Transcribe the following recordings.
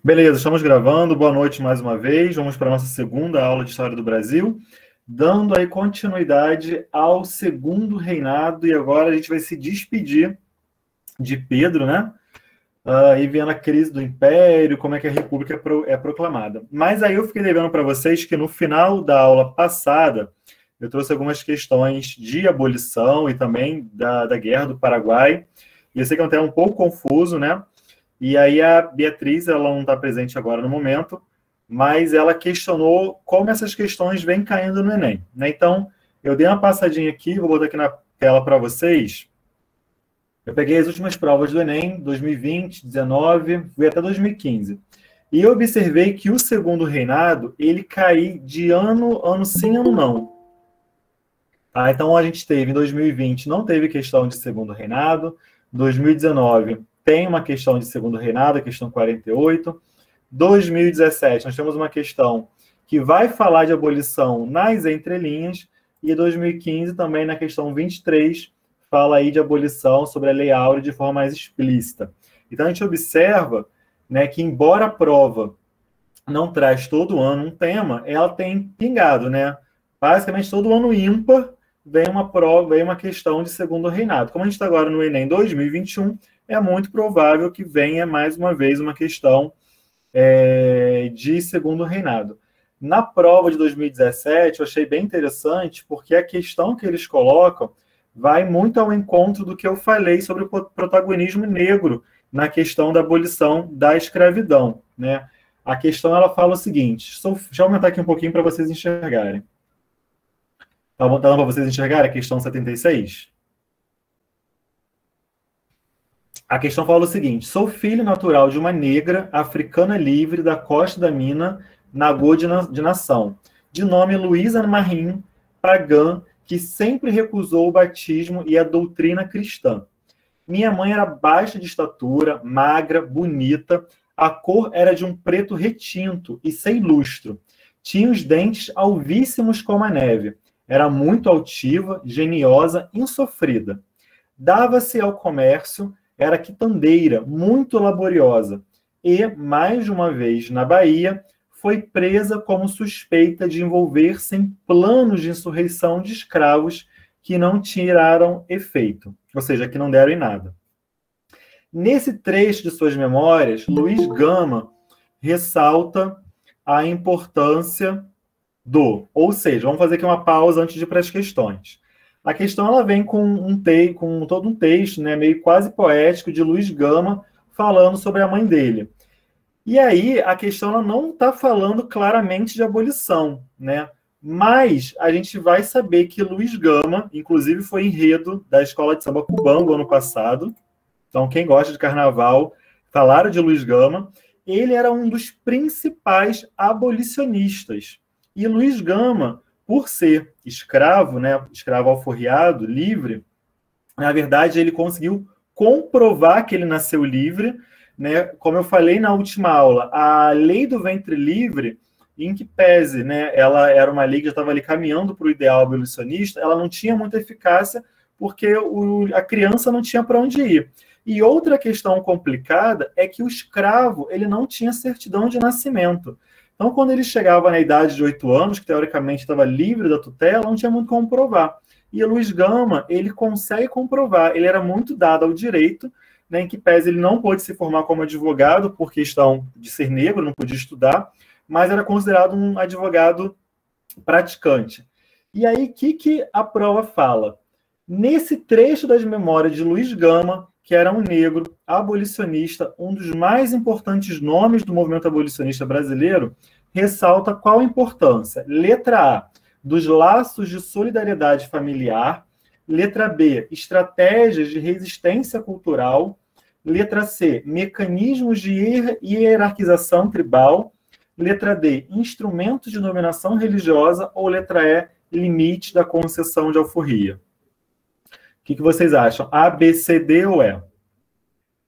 Beleza, estamos gravando. Boa noite mais uma vez. Vamos para a nossa segunda aula de História do Brasil, dando aí continuidade ao segundo reinado. E agora a gente vai se despedir de Pedro, né? E vendo a crise do Império, como é que a República é proclamada. Mas aí eu fiquei devendo para vocês que no final da aula passada eu trouxe algumas questões de abolição e também da Guerra do Paraguai. E eu sei que é um tema um pouco confuso, né? E aí a Beatriz, ela não está presente agora no momento, mas ela questionou como essas questões vêm caindo no Enem, né? Então, eu dei uma passadinha aqui, vou botar aqui na tela para vocês. Eu peguei as últimas provas do Enem, 2020, 19, fui até 2015. E eu observei que o segundo reinado, ele cai de ano sim, ano não. Então, a gente teve, em 2020, não teve questão de segundo reinado, 2019 tem uma questão de segundo reinado, a questão 48. 2017, nós temos uma questão que vai falar de abolição nas entrelinhas, e 2015 também na questão 23, fala aí de abolição sobre a Lei Áurea de forma mais explícita. Então a gente observa, né, que embora a prova não traz todo ano um tema, ela tem pingado, né? Basicamente todo ano ímpar vem uma prova, vem uma questão de segundo reinado. Como a gente está agora no Enem 2021, é muito provável que venha mais uma vez uma questão de segundo reinado. Na prova de 2017, eu achei bem interessante, porque a questão que eles colocam vai muito ao encontro do que eu falei sobre o protagonismo negro na questão da abolição da escravidão, né? A questão, ela fala o seguinte, deixa eu aumentar aqui um pouquinho para vocês enxergarem. Tá dando para vocês enxergarem a questão 76? A questão fala o seguinte: sou filho natural de uma negra africana livre da costa da mina Nagô de Nação, de nome Luísa Marim Pagan, que sempre recusou o batismo e a doutrina cristã. Minha mãe era baixa de estatura, magra, bonita, a cor era de um preto retinto e sem lustro. Tinha os dentes alvíssimos como a neve. Era muito altiva, geniosa, insofrida. Dava-se ao comércio, era quitandeira, muito laboriosa, e, mais de uma vez na Bahia, foi presa como suspeita de envolver-se em planos de insurreição de escravos que não tiraram efeito, ou seja, que não deram em nada. Nesse trecho de suas memórias, Luiz Gama ressalta a importância ou seja, vamos fazer aqui uma pausa antes de ir para as questões. A questão, ela vem com todo um texto, né, meio quase poético, de Luiz Gama, falando sobre a mãe dele. E aí, a questão, ela não está falando claramente de abolição, né? Mas a gente vai saber que Luiz Gama, inclusive, foi enredo da Escola de Samba Cubango ano passado. Então, quem gosta de carnaval, falaram de Luiz Gama. Ele era um dos principais abolicionistas. E Luiz Gama, por ser escravo, né, escravo alforriado, livre, na verdade ele conseguiu comprovar que ele nasceu livre, né? Como eu falei na última aula, a lei do ventre livre, em que pese, né, ela era uma lei que já estava ali caminhando para o ideal abolicionista, ela não tinha muita eficácia porque a criança não tinha para onde ir. E outra questão complicada é que o escravo, ele não tinha certidão de nascimento. Então, quando ele chegava na idade de 8 anos, que teoricamente estava livre da tutela, não tinha muito como provar. E Luiz Gama, ele consegue comprovar. Ele era muito dado ao direito, né, em que pese ele não pôde se formar como advogado por questão de ser negro, não podia estudar, mas era considerado um advogado praticante. E aí, o que a prova fala? Nesse trecho das memórias de Luiz Gama, que era um negro abolicionista, um dos mais importantes nomes do movimento abolicionista brasileiro, ressalta qual a importância. Letra A, dos laços de solidariedade familiar. Letra B, estratégias de resistência cultural. Letra C, mecanismos de hierarquização tribal. Letra D, instrumentos de dominação religiosa. Ou letra E, limite da concessão de alforria. O que vocês acham? A, B, C, D ou E?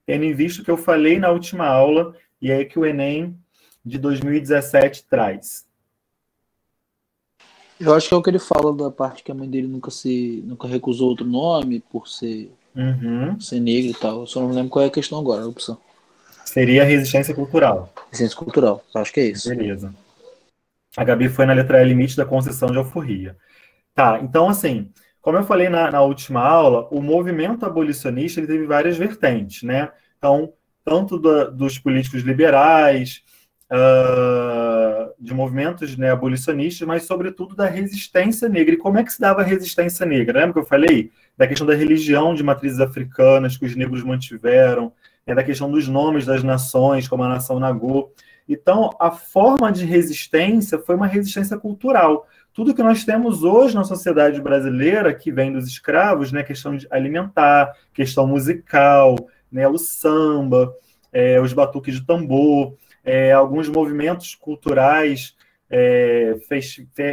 Tendo em vista o que eu falei na última aula, e é que o Enem de 2017 traz. Eu acho que é o que ele fala da parte que a mãe dele nunca recusou outro nome por ser, ser negro e tal. Eu só não lembro qual é a questão agora, a opção. Seria a resistência cultural. Resistência cultural, acho que é isso. Beleza. A Gabi foi na letra E, limite da concessão de alforria. Tá, então assim, como eu falei na última aula, o movimento abolicionista ele teve várias vertentes, né? Então, tanto dos políticos liberais, de movimentos, né, abolicionistas, mas sobretudo da resistência negra. E como é que se dava a resistência negra? Lembra que eu falei da questão da religião de matrizes africanas que os negros mantiveram, né, da questão dos nomes das nações, como a nação Nagô. Então, a forma de resistência foi uma resistência cultural. Tudo que nós temos hoje na sociedade brasileira, que vem dos escravos, né, questão de alimentar, questão musical, né, o samba, os batuques de tambor, alguns movimentos culturais,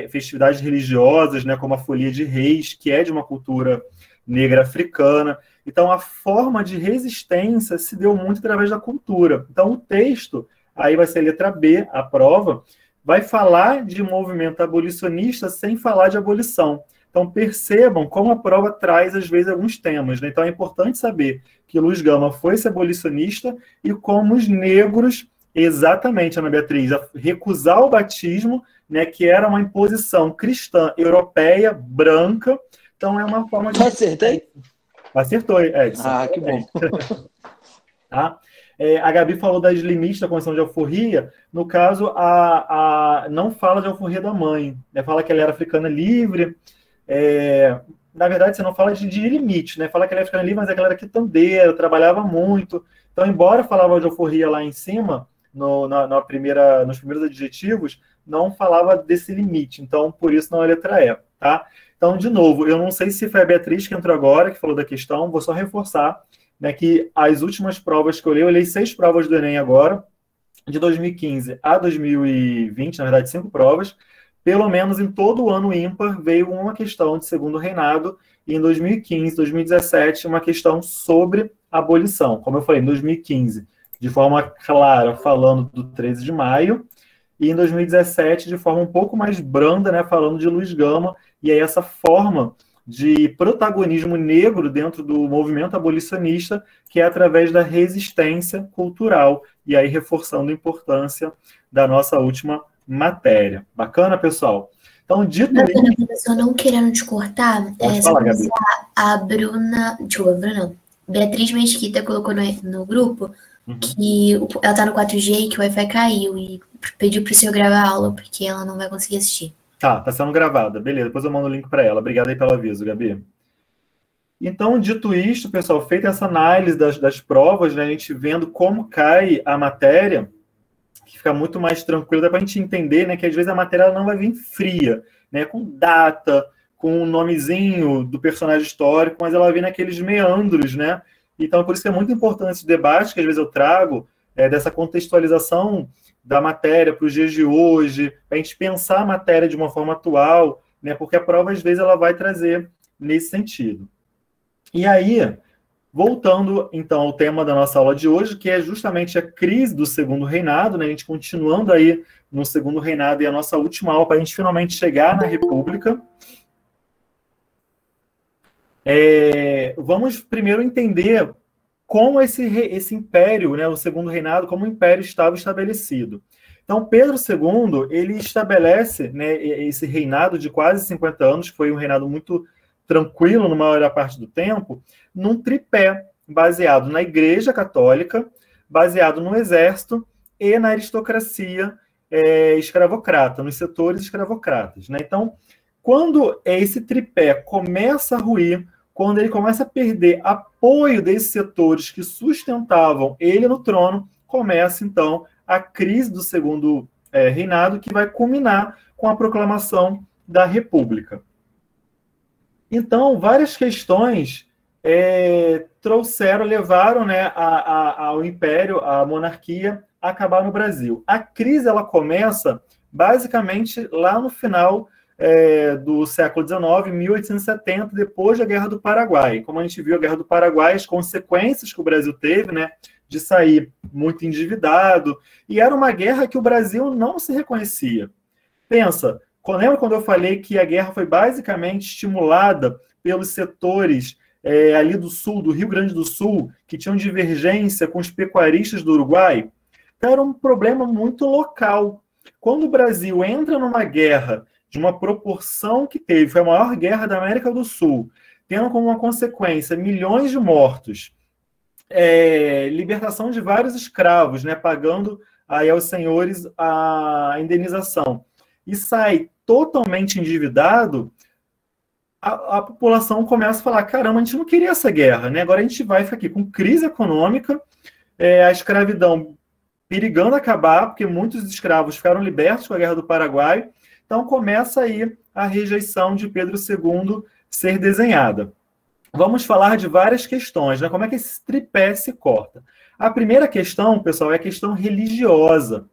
festividades religiosas, né, como a Folia de Reis, que é de uma cultura negra africana. Então, a forma de resistência se deu muito através da cultura. Então, o texto, aí vai ser a letra B, a prova, vai falar de movimento abolicionista sem falar de abolição. Então, percebam como a prova traz, às vezes, alguns temas, né? Então, é importante saber que Luiz Gama foi esse abolicionista e como os negros, exatamente, Ana Beatriz, a recusar o batismo, né, que era uma imposição cristã, europeia, branca. Então, é uma forma de... Acertei? Acertou, Edson. Ah, que bom. Tá? A Gabi falou das limites da condição de alforria. No caso, não fala de alforria da mãe. Fala que ela era africana livre. Na verdade, você não fala de limite, né? Fala que ela era africana livre, mas é que ela era quitandeira, trabalhava muito. Então, embora falava de alforria lá em cima, nos primeiros adjetivos, não falava desse limite. Então, por isso não é a letra E, tá? Então, de novo, eu não sei se foi a Beatriz que entrou agora, que falou da questão, vou só reforçar, né, que as últimas provas que eu olhei 6 provas do Enem agora, de 2015 a 2020, na verdade 5 provas, pelo menos em todo o ano ímpar veio uma questão de segundo reinado, e em 2015, 2017, uma questão sobre abolição. Como eu falei, em 2015, de forma clara, falando do 13 de maio, e em 2017, de forma um pouco mais branda, né, falando de Luiz Gama, e aí essa forma de protagonismo negro dentro do movimento abolicionista, que é através da resistência cultural, e aí reforçando a importância da nossa última matéria. Bacana, pessoal? Então, dito isso... Professor, não querendo te cortar, pode falar, Gabi. A Bruna... Desculpa, Bruna não. Beatriz Mesquita colocou no grupo que ela tá no 4G e que o Wi-Fi caiu, e pediu para o senhor gravar a aula, porque ela não vai conseguir assistir. Tá sendo gravada. Beleza, depois eu mando o link para ela. Obrigado aí pelo aviso, Gabi. Então, dito isto, pessoal, feita essa análise das provas, né, a gente vendo como cai a matéria, que fica muito mais tranquilo, dá para a gente entender, né, que às vezes a matéria ela não vai vir fria, né, com data, com o nomezinho do personagem histórico, mas ela vem naqueles meandros, né? Então, por isso que é muito importante esse debate que às vezes eu trago, dessa contextualização da matéria para os dias de hoje, para a gente pensar a matéria de uma forma atual, né? Porque a prova, às vezes, ela vai trazer nesse sentido. E aí, voltando, então, ao tema da nossa aula de hoje, que é justamente a crise do segundo reinado, né? A gente continuando aí no segundo reinado e a nossa última aula, para a gente finalmente chegar na República. Vamos primeiro entender como esse império, né, o segundo reinado, como o império estava estabelecido. Então, Pedro II, ele estabelece, né, esse reinado de quase 50 anos, que foi um reinado muito tranquilo, na maior parte do tempo, num tripé, baseado na Igreja Católica, baseado no Exército e na aristocracia escravocrata, nos setores escravocratas, né? Então, quando esse tripé começa a ruir, quando ele começa a perder apoio desses setores que sustentavam ele no trono, começa, então, a crise do segundo reinado, que vai culminar com a proclamação da República. Então, várias questões levaram, né, ao Império, à monarquia, a acabar no Brasil. A crise ela começa, basicamente, lá no final do século XIX, 1870, depois da Guerra do Paraguai. Como a gente viu, a Guerra do Paraguai, as consequências que o Brasil teve, né, de sair muito endividado, e era uma guerra que o Brasil não se reconhecia. Pensa, lembra quando eu falei que a guerra foi basicamente estimulada pelos setores ali do sul, do Rio Grande do Sul, que tinham divergência com os pecuaristas do Uruguai. Então, era um problema muito local. Quando o Brasil entra numa guerra de uma proporção que teve, foi a maior guerra da América do Sul, tendo como uma consequência milhões de mortos, libertação de vários escravos, né, pagando aí aos senhores a indenização, e sai totalmente endividado, a população começa a falar, caramba, a gente não queria essa guerra, né? Agora a gente vai ficar aqui com crise econômica, a escravidão perigando acabar, porque muitos escravos ficaram libertos com a Guerra do Paraguai, então começa aí a rejeição de Pedro II ser desenhada. Vamos falar de várias questões, né? Como é que esse tripé se corta? A primeira questão, pessoal, é a questão religiosa.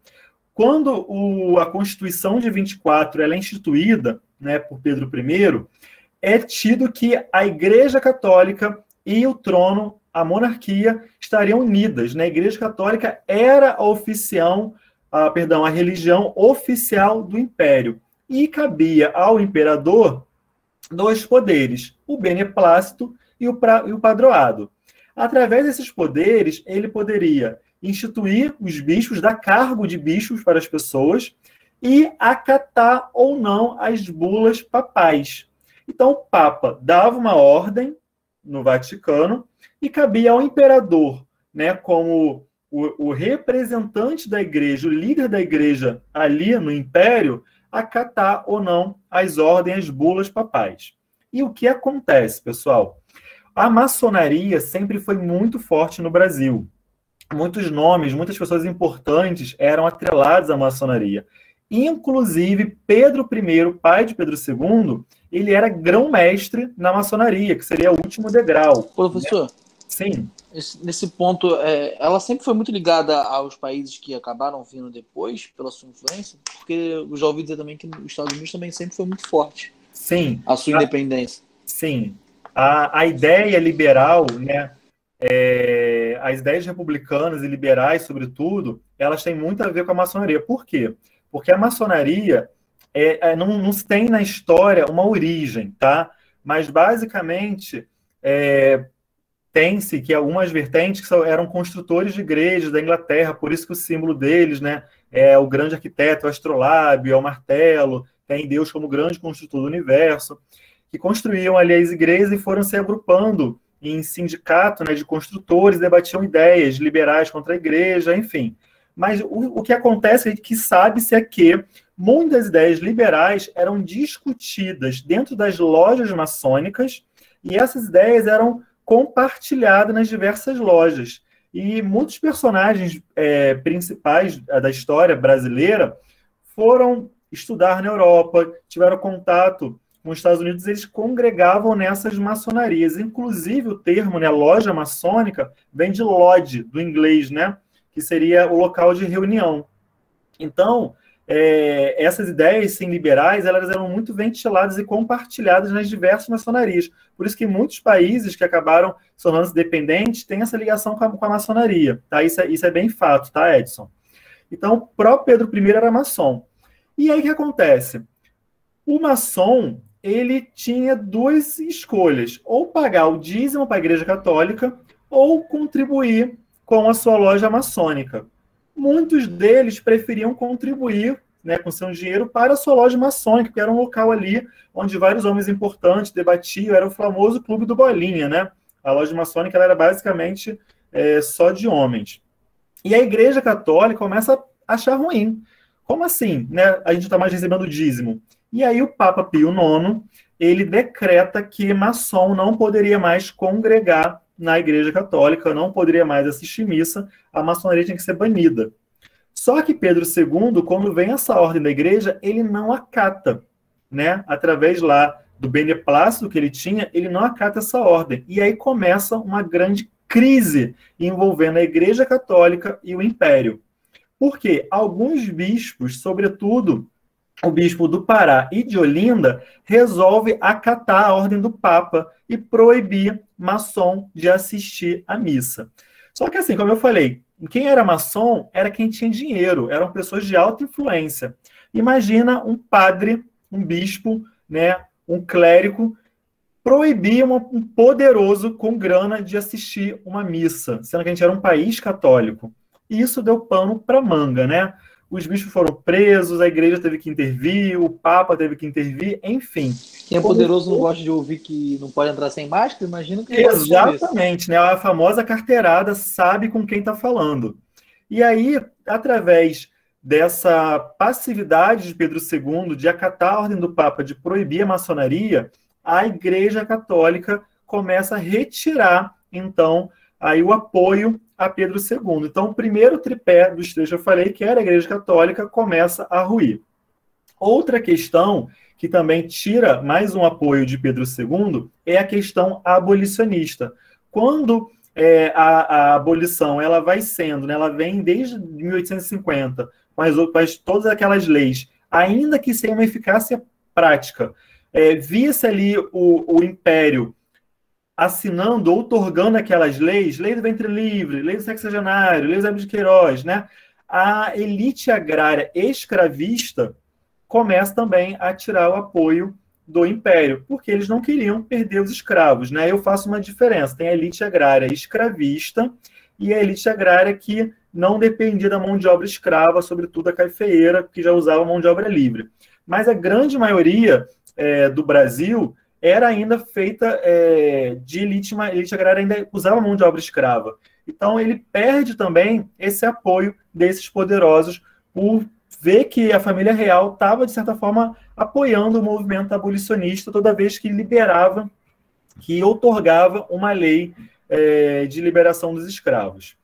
Quando a Constituição de 24 ela é instituída, né, por Pedro I, é tido que a Igreja Católica e o trono, a monarquia, estariam unidas, né? A Igreja Católica era a religião oficial do Império. E cabia ao imperador 2 poderes, o beneplácito e o padroado. Através desses poderes, ele poderia instituir os bispos, dar cargo de bispos para as pessoas e acatar ou não as bulas papais. Então, o Papa dava uma ordem no Vaticano e cabia ao imperador, né, como o representante da igreja, o líder da igreja ali no Império, acatar ou não as ordens, as bulas papais. E o que acontece, pessoal? A maçonaria sempre foi muito forte no Brasil. Muitos nomes, muitas pessoas importantes eram atreladas à maçonaria. Inclusive, Pedro I, pai de Pedro II, ele era grão-mestre na maçonaria, que seria o último degrau. Professor, né? Sim. Nesse ponto, ela sempre foi muito ligada aos países que acabaram vindo depois, pela sua influência? Porque eu já ouvi dizer também que os Estados Unidos também sempre foi muito forte. Sim. A sua independência. Sim. A ideia liberal, né, as ideias republicanas e liberais, sobretudo, elas têm muito a ver com a maçonaria. Por quê? Porque a maçonaria não tem na história uma origem, tá? Mas, basicamente, tem-se que algumas vertentes eram construtores de igrejas da Inglaterra, por isso que o símbolo deles, né, é o grande arquiteto, o astrolábio, é o martelo, tem Deus como grande construtor do universo, que construíam ali as igrejas e foram se agrupando em sindicato, né, de construtores, debatiam ideias liberais contra a igreja, enfim. Mas o que acontece é que sabe-se que muitas ideias liberais eram discutidas dentro das lojas maçônicas e essas ideias eram compartilhadas nas diversas lojas. E muitos personagens principais da história brasileira foram estudar na Europa, tiveram contato com os Estados Unidos, eles congregavam nessas maçonarias. Inclusive, o termo, né, loja maçônica, vem de lodge, do inglês, né, que seria o local de reunião. Então, essas ideias, sim, liberais, elas eram muito ventiladas e compartilhadas nas diversas maçonarias. Por isso que muitos países que acabaram se tornando independentes têm essa ligação com a maçonaria. Tá? Isso é bem fato, tá, Edson? Então, o próprio Pedro I era maçom. E aí o que acontece? O maçom, ele tinha 2 escolhas, ou pagar o dízimo para a Igreja Católica, ou contribuir com a sua loja maçônica. Muitos deles preferiam contribuir, né, com seu dinheiro para a sua loja maçônica, que era um local ali onde vários homens importantes debatiam, era o famoso Clube do Bolinha, né? A loja maçônica ela era basicamente só de homens. E a Igreja Católica começa a achar ruim. Como assim, né? A gente está mais recebendo dízimo. E aí o Papa Pio IX, ele decreta que maçom não poderia mais congregar na Igreja Católica, não poderia mais assistir missa, a maçonaria tinha que ser banida. Só que Pedro II, quando vem essa ordem da Igreja, ele não acata, né? Através lá do beneplácito que ele tinha, ele não acata essa ordem. E aí começa uma grande crise envolvendo a Igreja Católica e o Império. Porque alguns bispos, sobretudo o bispo do Pará e de Olinda, resolve acatar a ordem do Papa e proibir maçom de assistir à missa. Só que assim, como eu falei, quem era maçom era quem tinha dinheiro, eram pessoas de alta influência. Imagina um padre, um bispo, né, um clérigo, proibia um poderoso com grana de assistir uma missa, sendo que a gente era um país católico. E isso deu pano para manga, né? Os bispos foram presos, a igreja teve que intervir, o Papa teve que intervir, enfim. Quem é poderoso não gosta de ouvir que não pode entrar sem máscara, imagina que exatamente, né? A famosa carteirada sabe com quem está falando. E aí, através dessa passividade de Pedro II de acatar a ordem do Papa de proibir a maçonaria, a Igreja Católica começa a retirar, então, aí o apoio a Pedro II. Então, o primeiro tripé dos três que eu falei, que era a Igreja Católica, começa a ruir. Outra questão que também tira mais um apoio de Pedro II é a questão abolicionista. Quando a abolição ela vai sendo, né, ela vem desde 1850, mas todas aquelas leis, ainda que sem uma eficácia prática, via-se ali o Império assinando, outorgando aquelas leis, lei do ventre livre, lei do sexagenário, lei do Eusébio de Queiroz, né? A elite agrária escravista começa também a tirar o apoio do Império, porque eles não queriam perder os escravos, né? Eu faço uma diferença, tem a elite agrária escravista e a elite agrária que não dependia da mão de obra escrava, sobretudo a cafeeira, que já usava mão de obra livre. Mas a grande maioria do Brasil era ainda feita de elite agrária, ainda usava mão de obra escrava. Então, ele perde também esse apoio desses poderosos por ver que a família real estava, de certa forma, apoiando o movimento abolicionista toda vez que liberava, que outorgava uma lei de liberação dos escravos.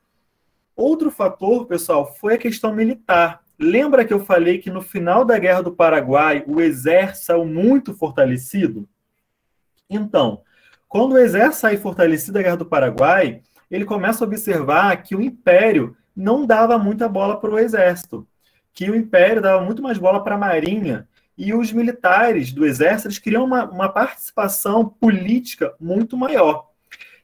Outro fator, pessoal, foi a questão militar. Lembra que eu falei que no final da Guerra do Paraguai o exército saiu muito fortalecido? Então, quando o exército sai fortalecido da Guerra do Paraguai, ele começa a observar que o Império não dava muita bola para o exército, que o Império dava muito mais bola para a marinha, e os militares do exército eles queriam uma participação política muito maior.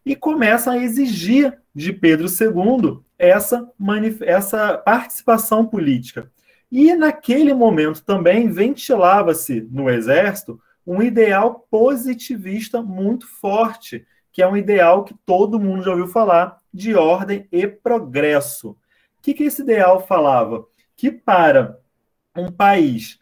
E começam a exigir de Pedro II essa participação política. E naquele momento também ventilava-se no exército um ideal positivista muito forte, que é um ideal que todo mundo já ouviu falar, de ordem e progresso. O que esse ideal falava? Que para um país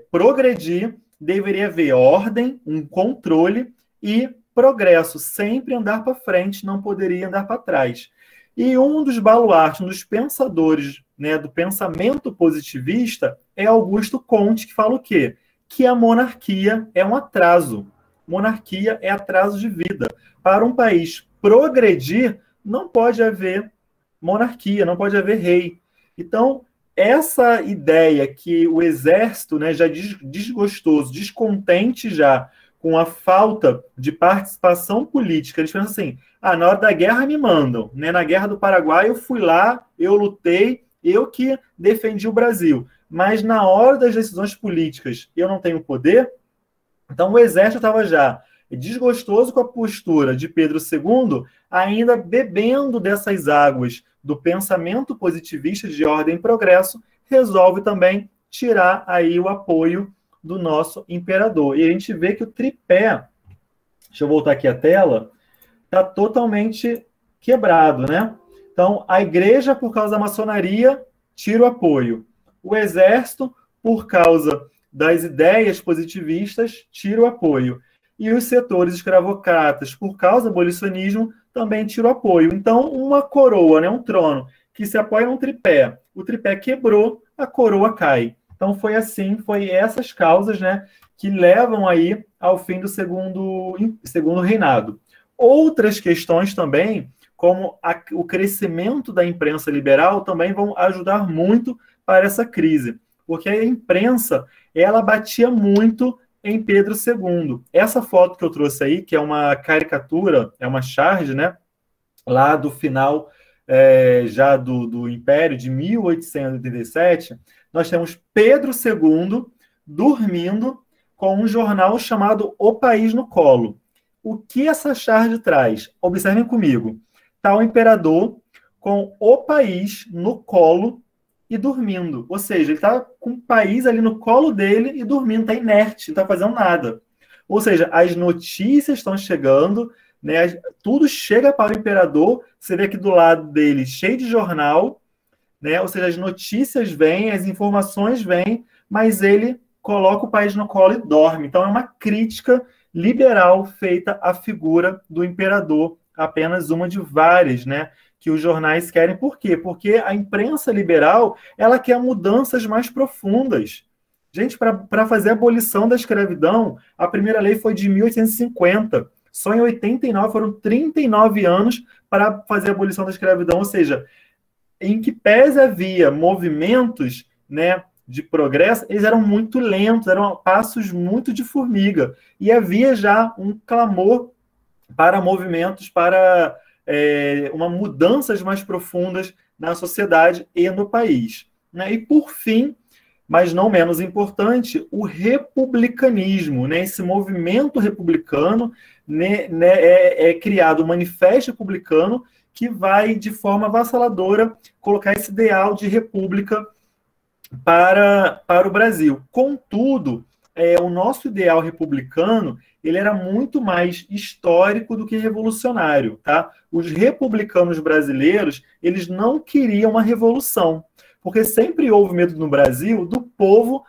progredir, deveria haver ordem, um controle e progresso, sempre andar para frente, não poderia andar para trás. E um dos baluartes, um dos pensadores, né, do pensamento positivista é Augusto Comte, que fala o quê? Que a monarquia é um atraso. Monarquia é atraso de vida. Para um país progredir, não pode haver monarquia, não pode haver rei. Então, essa ideia que o exército, né, já desgostoso, descontente já com a falta de participação política, eles pensam assim, na hora da guerra me mandam, né? Na Guerra do Paraguai eu fui lá, eu lutei, eu que defendi o Brasil. Mas na hora das decisões políticas eu não tenho poder. Então o exército estava já desgostoso com a postura de Pedro II, ainda bebendo dessas águas do pensamento positivista de ordem e progresso, resolve também tirar aí o apoio do nosso imperador. E a gente vê que o tripé, deixa eu voltar aqui a tela, está totalmente quebrado, né? Então, a igreja, por causa da maçonaria, tira o apoio. O exército, por causa das ideias positivistas, tira o apoio. E os setores escravocratas, por causa do abolicionismo, também tira o apoio. Então, uma coroa, né, um trono, que se apoia num tripé, o tripé quebrou, a coroa cai. Então, foi assim, foi essas causas, né, que levam aí ao fim do segundo reinado. Outras questões também, como o crescimento da imprensa liberal, também vão ajudar muito para essa crise, porque a imprensa, ela batia muito em Pedro II. Essa foto que eu trouxe aí, que é uma caricatura, é uma charge, né, lá do final já do Império, de 1887, nós temos Pedro II dormindo com um jornal chamado O País no colo. O que essa charge traz? Observem comigo. Está o imperador com o país no colo e dormindo. Ou seja, ele está com o país ali no colo dele e dormindo, está inerte, não está fazendo nada. Ou seja, as notícias estão chegando, né? Tudo chega para o imperador. Você vê aqui do lado dele cheio de jornal, né? Ou seja, as notícias vêm, as informações vêm, mas ele coloca o país no colo e dorme. Então é uma crítica liberal feita à figura do imperador, apenas uma de várias, né, que os jornais querem. Por quê? Porque a imprensa liberal, ela quer mudanças mais profundas. Gente, para fazer a abolição da escravidão, a primeira lei foi de 1850. Só em 89 foram 39 anos para fazer a abolição da escravidão, ou seja, em que pese havia movimentos, né, de progresso, eles eram muito lentos, eram passos muito de formiga. E havia já um clamor para movimentos, para uma mudanças mais profundas na sociedade e no país. Né? E, por fim, mas não menos importante, o republicanismo. Né? Esse movimento republicano, né, é criado um manifesto republicano que vai, de forma avassaladora, colocar esse ideal de república para o Brasil. Contudo, o nosso ideal republicano ele era muito mais histórico do que revolucionário. Tá? Os republicanos brasileiros eles não queriam uma revolução, porque sempre houve medo no Brasil do povo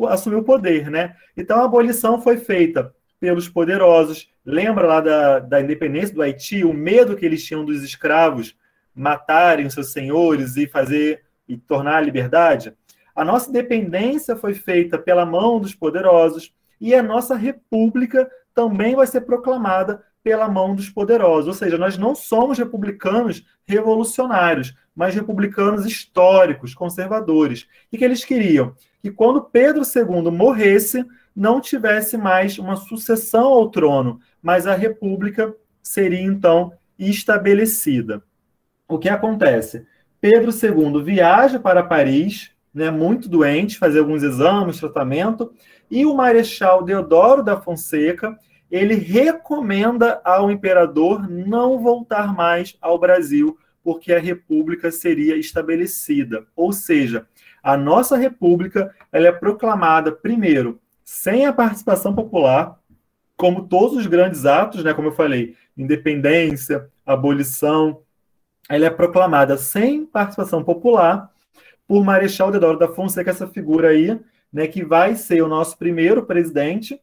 assumir o poder. Né? Então, a abolição foi feita pelos poderosos. Lembra lá da independência do Haiti, o medo que eles tinham dos escravos matarem os seus senhores e tornar a liberdade? A nossa independência foi feita pela mão dos poderosos e a nossa república também vai ser proclamada pela mão dos poderosos. Ou seja, nós não somos republicanos revolucionários, mas republicanos históricos, conservadores. O que eles queriam? Que quando Pedro II morresse, não tivesse mais uma sucessão ao trono, mas a república seria, então, estabelecida. O que acontece? Pedro II viaja para Paris, né, muito doente, fazer alguns exames, tratamento, e o Marechal Deodoro da Fonseca, ele recomenda ao imperador não voltar mais ao Brasil, porque a república seria estabelecida. Ou seja, a nossa república ela é proclamada, primeiro, sem a participação popular, como todos os grandes atos, né, como eu falei, independência, abolição, ela é proclamada sem participação popular, por Marechal Deodoro da Fonseca, essa figura aí, né, que vai ser o nosso primeiro presidente,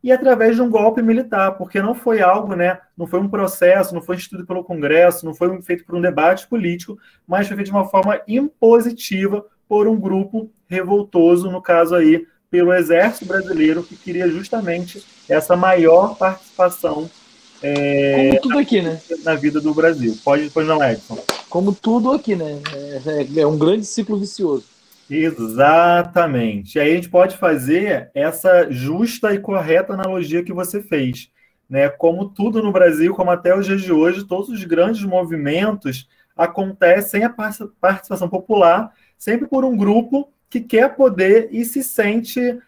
e através de um golpe militar, porque não foi algo, né, não foi um processo, não foi instituído pelo Congresso, não foi feito por um debate político, mas foi feito de uma forma impositiva por um grupo revoltoso, no caso aí, pelo Exército Brasileiro, que queria justamente essa maior participação como tudo aqui, né? na vida do Brasil. Pois não, Edson? Como tudo aqui, né? É um grande ciclo vicioso. Exatamente. E aí a gente pode fazer essa justa e correta analogia que você fez. Né? Como tudo no Brasil, como até os dias de hoje, todos os grandes movimentos acontecem sem a participação popular, sempre por um grupo que quer poder e se sente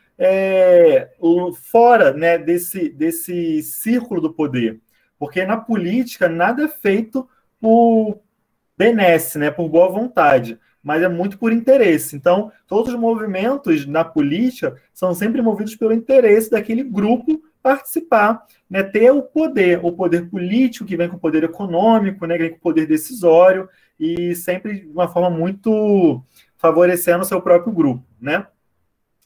fora, né, desse círculo do poder. Porque na política nada é feito por benesse, né, por boa vontade, mas é muito por interesse. Então, todos os movimentos na política são sempre movidos pelo interesse daquele grupo participar, né, ter o poder político que vem com o poder econômico, né, que vem com o poder decisório, e sempre de uma forma muito favorecendo o seu próprio grupo, né?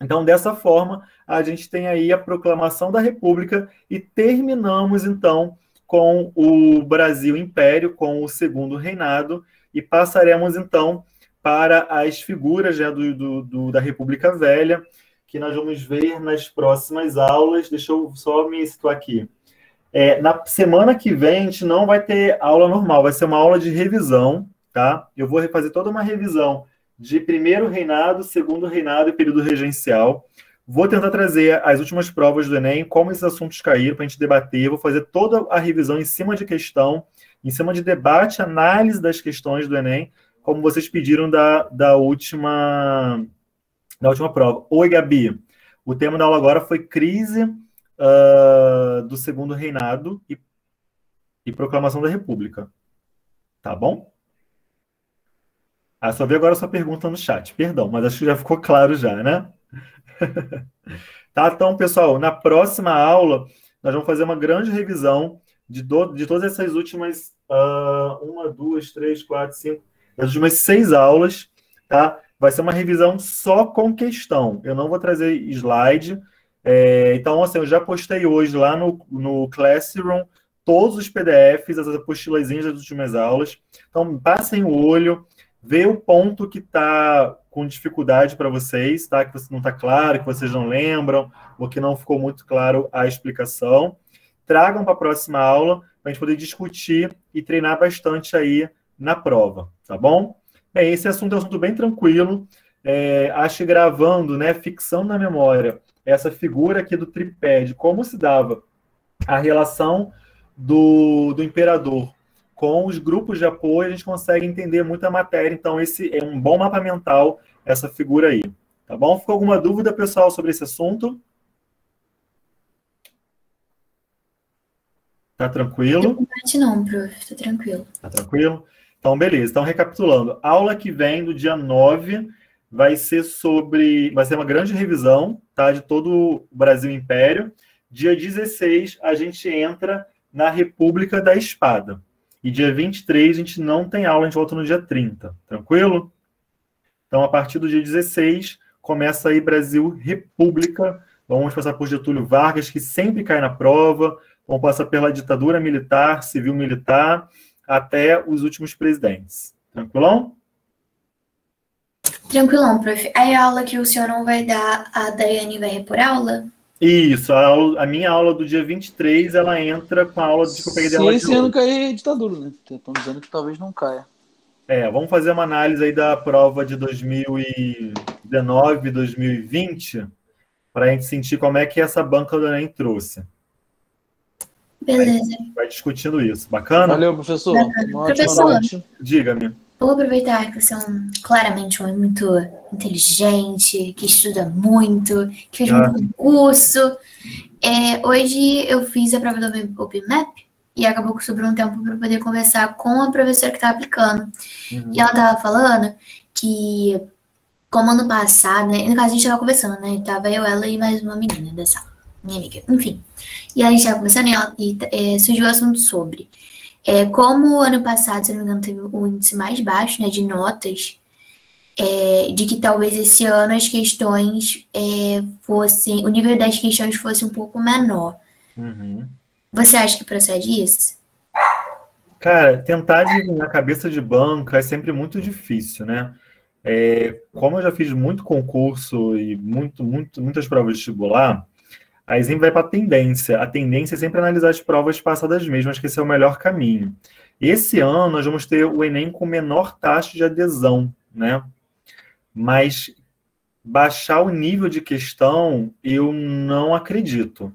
Então, dessa forma, a gente tem aí a proclamação da República e terminamos, então, com o Brasil Império, com o Segundo Reinado, e passaremos, então, para as figuras, né, da República Velha, que nós vamos ver nas próximas aulas. Deixa eu só me situar aqui. Na semana que vem, a gente não vai ter aula normal, vai ser uma aula de revisão, tá? Eu vou fazer toda uma revisão de primeiro reinado, segundo reinado e período regencial. Vou tentar trazer as últimas provas do Enem, como esses assuntos caíram, para a gente debater. Vou fazer toda a revisão em cima de questão, em cima de debate, análise das questões do Enem, como vocês pediram da última prova. Oi, Gabi. O tema da aula agora foi crise do segundo reinado e proclamação da República. Tá bom? Só vi agora a sua pergunta no chat. Perdão, mas acho que já ficou claro já, né? Tá? Então, pessoal, na próxima aula, nós vamos fazer uma grande revisão de todas essas últimas, 1, 2, 3, 4, 5, as últimas 6 aulas, tá? Vai ser uma revisão só com questão. Eu não vou trazer slide. Então, assim, eu já postei hoje lá no Classroom todos os PDFs, as apostilazinhas das últimas aulas. Então, passem o olho, vê o ponto que está com dificuldade para vocês, tá? Que não está claro, que vocês não lembram, ou que não ficou muito claro a explicação. Tragam para a próxima aula, para a gente poder discutir e treinar bastante aí na prova, tá bom? Bem, esse assunto é um assunto bem tranquilo. Acho que gravando, né, fixando na memória essa figura aqui do tripé, de como se dava a relação do imperador com os grupos de apoio, a gente consegue entender muita matéria. Então, esse é um bom mapa mental, essa figura aí. Tá bom? Ficou alguma dúvida, pessoal, sobre esse assunto? Tá tranquilo? Não, prof. Tá tranquilo. Tá tranquilo? Então, beleza. Então, recapitulando. Aula que vem, do dia 9, vai ser uma grande revisão, tá? De todo o Brasil Império. Dia 16, a gente entra na República da Espada. E dia 23, a gente não tem aula, a gente volta no dia 30. Tranquilo? Então, a partir do dia 16, começa aí Brasil República. Vamos passar por Getúlio Vargas, que sempre cai na prova. Vamos passar pela ditadura militar, civil-militar, até os últimos presidentes. Tranquilão? Tranquilão, prof. Aí a aula que o senhor não vai dar, a Daiane vai repor aula? Isso, a minha aula do dia 23, ela entra com a aula que eu peguei dela. Se esse ano cair a ditadura, né? Estão dizendo que talvez não caia. Vamos fazer uma análise aí da prova de 2019, 2020, para a gente sentir como é que essa banca do Enem trouxe. Beleza. Vai discutindo isso. Bacana? Valeu, professor. Uma ótima Professor. noite. Diga-me. Vou aproveitar que você é claramente um homem muito inteligente, que estuda muito, que fez muito curso. Hoje eu fiz a prova do OpenMap e acabou que sobrou um tempo para poder conversar com a professora que estava aplicando. E ela estava falando que, como ano passado, né, no caso a gente estava conversando, né? Tava eu, ela e mais uma menina da sala, minha amiga. Enfim. E aí a gente estava conversando e surgiu o assunto sobre... como o ano passado, se não me engano, teve o índice mais baixo, né, de notas, de que talvez esse ano as questões o nível das questões fosse um pouco menor. Você acha que procede isso? Cara, tentar adivinhar a cabeça de banca é sempre muito difícil, né? Como eu já fiz muito concurso e muitas provas de vestibular, aí sempre vai para a tendência. A tendência é sempre analisar as provas passadas mesmas, que esse é o melhor caminho. Esse ano nós vamos ter o Enem com menor taxa de adesão, né? Mas baixar o nível de questão, eu não acredito.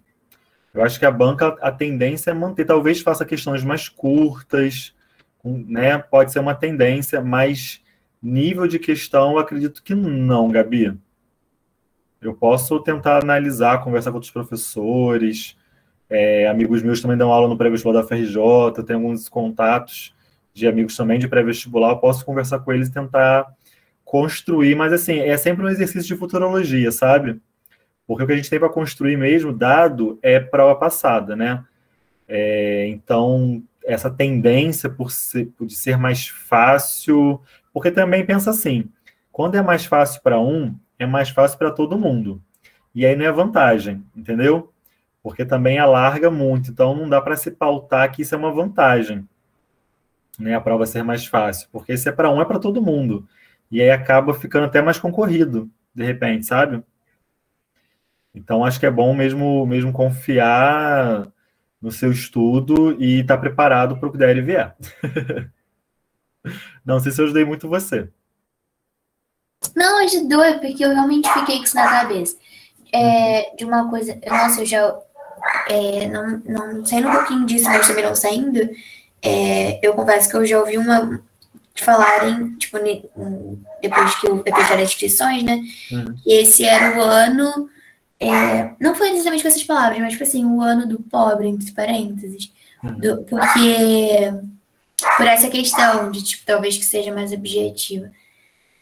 Eu acho que a banca, a tendência é manter, talvez faça questões mais curtas, né? Pode ser uma tendência, mas nível de questão, eu acredito que não, Gabi. Eu posso tentar analisar, conversar com outros professores, amigos meus também dão aula no pré-vestibular da FRJ, tem alguns contatos de amigos também de pré-vestibular, eu posso conversar com eles e tentar construir, mas assim, é sempre um exercício de futurologia, sabe? Porque o que a gente tem para construir mesmo, dado, é prova passada, né? Então, essa tendência de ser mais fácil, porque também pensa assim, quando é mais fácil para um, é mais fácil para todo mundo. E aí não é vantagem, entendeu? Porque também alarga muito, então não dá para se pautar que isso é uma vantagem, né? A prova ser mais fácil, porque se é para um, é para todo mundo. E aí acaba ficando até mais concorrido, de repente, sabe? Então acho que é bom mesmo confiar no seu estudo e estar preparado para o que der e vier. Não sei se eu ajudei muito você. Não, ajudou, porque eu realmente fiquei com isso na cabeça. De uma coisa... Nossa, eu já... não saindo um pouquinho disso, mas também não saindo, eu confesso que eu já ouvi falarem, tipo, depois que eu fechar as inscrições, né? Que esse era o ano... não foi necessariamente com essas palavras, mas, tipo assim, o ano do pobre, entre parênteses. Porque... Por essa questão de, tipo, talvez que seja mais objetiva.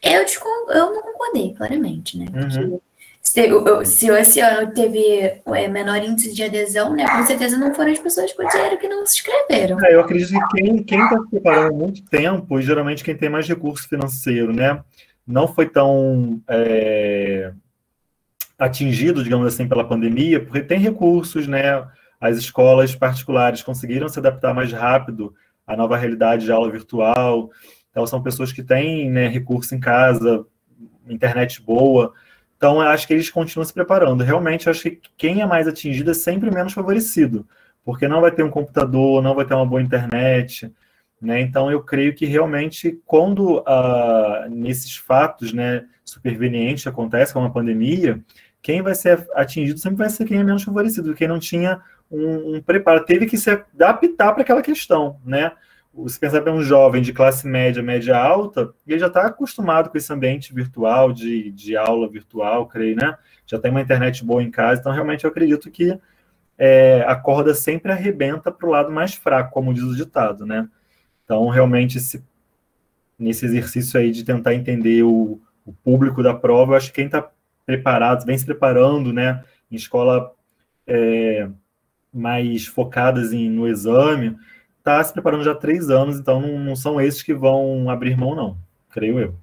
Eu não concordei, claramente, né? Porque Se esse ano teve menor índice de adesão, né? Com certeza não foram as pessoas com dinheiro que não se inscreveram. Eu acredito que quem está se preparando há muito tempo, e geralmente quem tem mais recurso financeiro, né, não foi tão atingido, digamos assim, pela pandemia, porque tem recursos, né? As escolas particulares conseguiram se adaptar mais rápido à nova realidade de aula virtual. Então, são pessoas que têm, né, recurso em casa, internet boa. Então, eu acho que eles continuam se preparando. Realmente, eu acho que quem é mais atingido é sempre menos favorecido, porque não vai ter um computador, não vai ter uma boa internet, né? Então, eu creio que realmente, quando nesses fatos, né, supervenientes acontecem, como a pandemia, quem vai ser atingido sempre vai ser quem é menos favorecido, quem não tinha um preparo, teve que se adaptar para aquela questão, né? Se pensar para um jovem de classe média, média alta, ele já está acostumado com esse ambiente virtual, de aula virtual, creio, né? Já tem uma internet boa em casa, então realmente eu acredito que a corda sempre arrebenta para o lado mais fraco, como diz o ditado, né? Então, realmente, nesse exercício aí de tentar entender o público da prova, eu acho que quem está preparado, vem se preparando, né, em escola mais focadas no exame, está se preparando já há 3 anos, então não são esses que vão abrir mão, não, creio eu.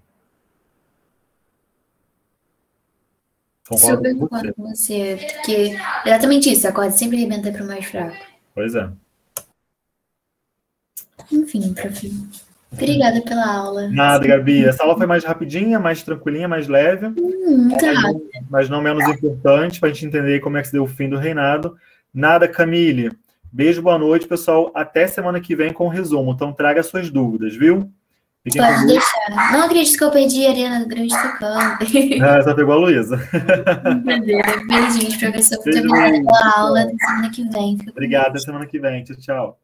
Super concordo com você, porque exatamente isso, a corda sempre arrebenta para o mais fraco. Pois é. Enfim, prof. Obrigada pela aula. Nada, Gabi. Essa aula foi mais rapidinha, mais tranquilinha, mais leve. Mas não menos importante, para a gente entender como é que se deu o fim do reinado. Nada, Camille. Beijo, boa noite, pessoal. Até semana que vem com o resumo. Então, traga suas dúvidas, viu? Pode deixar. Não acredito que eu perdi a Arena do Grande Tucano. Só pegou a Luísa. Brincadeira. Beijinhos, professor. Muito obrigada pela aula. Até semana que vem. Obrigada, até semana que vem. Tchau, tchau.